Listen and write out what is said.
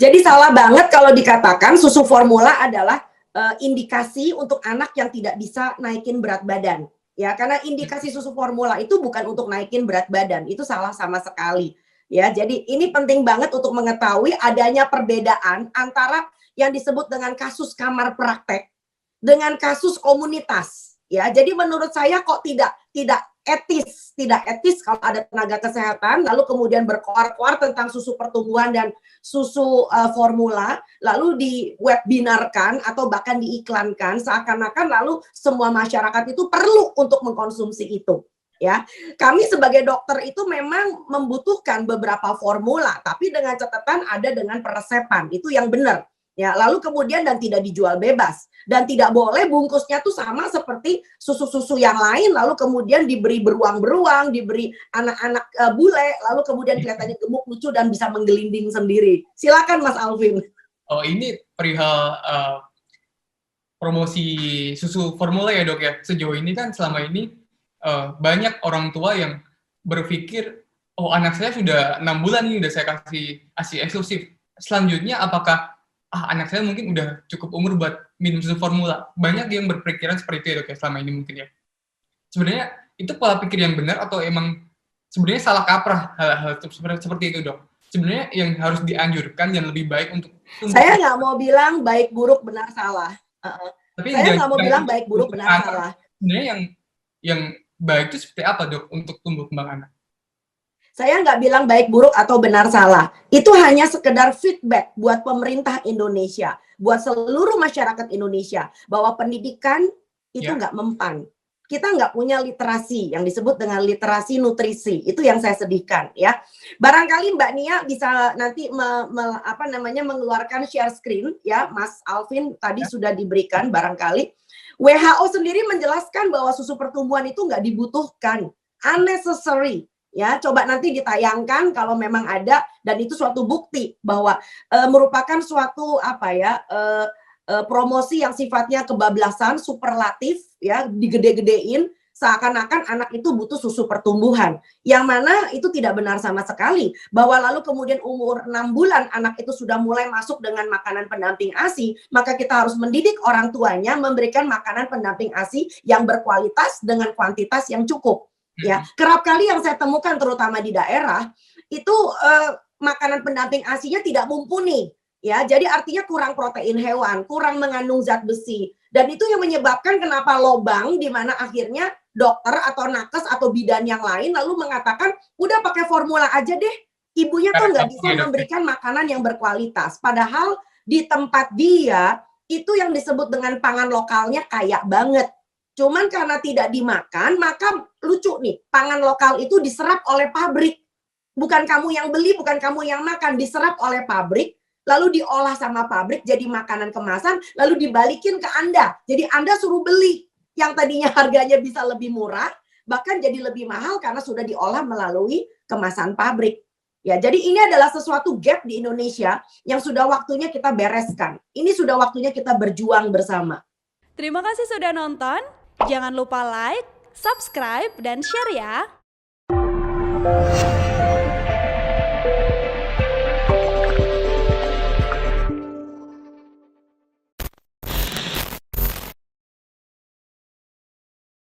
Jadi salah banget kalau dikatakan susu formula adalah indikasi untuk anak yang tidak bisa naikin berat badan. Ya, karena indikasi susu formula itu bukan untuk naikin berat badan, itu salah sama sekali. Ya, jadi ini penting banget untuk mengetahui adanya perbedaan antara yang disebut dengan kasus kamar praktek dengan kasus komunitas. Ya, jadi menurut saya kok tidak etis kalau ada tenaga kesehatan lalu kemudian berkoar-koar tentang susu pertumbuhan dan susu formula lalu diwebinarkan atau bahkan diiklankan seakan-akan lalu semua masyarakat itu perlu untuk mengkonsumsi itu. Ya, kami sebagai dokter itu memang membutuhkan beberapa formula, tapi dengan catatan ada dengan peresepan, itu yang benar. Ya, lalu kemudian dan tidak dijual bebas dan tidak boleh bungkusnya tuh sama seperti susu-susu yang lain lalu kemudian diberi beruang-beruang, diberi anak-anak bule lalu kemudian kelihatannya gemuk lucu dan bisa menggelinding sendiri. Silakan Mas Alvin. Oh, ini perihal promosi susu formula ya, Dok ya. Sejauh ini kan selama ini banyak orang tua yang berpikir, oh anak saya sudah 6 bulan nih, udah saya kasih ASI eksklusif. Selanjutnya apakah anak saya mungkin udah cukup umur buat minum susu formula? Banyak yang berpikiran seperti itu ya, Dok ya, selama ini mungkin ya. Sebenarnya itu pola pikir yang benar atau emang sebenarnya salah kaprah hal-hal seperti itu, Dok? Sebenarnya yang harus dianjurkan dan lebih baik untuk saya nggak mau bilang baik buruk benar salah. Tapi saya nggak mau bilang baik buruk benar salah. Sebenarnya yang baik itu seperti apa, Dok, untuk tumbuh kembang anak? Saya nggak bilang baik buruk atau benar salah. Itu hanya sekedar feedback buat pemerintah Indonesia, buat seluruh masyarakat Indonesia, bahwa pendidikan itu nggak mempan. Kita nggak punya literasi yang disebut dengan literasi nutrisi. Itu yang saya sedihkan ya. Barangkali Mbak Nia bisa nanti mengeluarkan share screen ya, Mas Alvin tadi sudah diberikan barangkali. WHO sendiri menjelaskan bahwa susu pertumbuhan itu nggak dibutuhkan, unnecessary. Ya, coba nanti ditayangkan kalau memang ada dan itu suatu bukti bahwa merupakan suatu promosi yang sifatnya kebablasan, superlatif ya, digede-gedein seakan-akan anak itu butuh susu pertumbuhan. Yang mana itu tidak benar sama sekali. Bahwa lalu kemudian umur 6 bulan anak itu sudah mulai masuk dengan makanan pendamping ASI, maka kita harus mendidik orang tuanya memberikan makanan pendamping ASI yang berkualitas dengan kuantitas yang cukup. Ya, kerap kali yang saya temukan terutama di daerah itu makanan pendamping ASI-nya tidak mumpuni. Ya, jadi artinya kurang protein hewan, kurang mengandung zat besi. Dan itu yang menyebabkan kenapa lobang di mana akhirnya dokter atau nakes atau bidan yang lain lalu mengatakan, udah pakai formula aja deh. Ibunya tuh nggak bisa memberikan makanan yang berkualitas. Padahal di tempat dia, itu yang disebut dengan pangan lokalnya kaya banget. Cuman karena tidak dimakan, maka lucu nih, pangan lokal itu diserap oleh pabrik. Bukan kamu yang beli, bukan kamu yang makan, diserap oleh pabrik, lalu diolah sama pabrik jadi makanan kemasan, lalu dibalikin ke Anda. Jadi Anda suruh beli yang tadinya harganya bisa lebih murah, bahkan jadi lebih mahal karena sudah diolah melalui kemasan pabrik. Ya, jadi ini adalah sesuatu gap di Indonesia yang sudah waktunya kita bereskan. Ini sudah waktunya kita berjuang bersama. Terima kasih sudah nonton. Jangan lupa like, subscribe, dan share ya.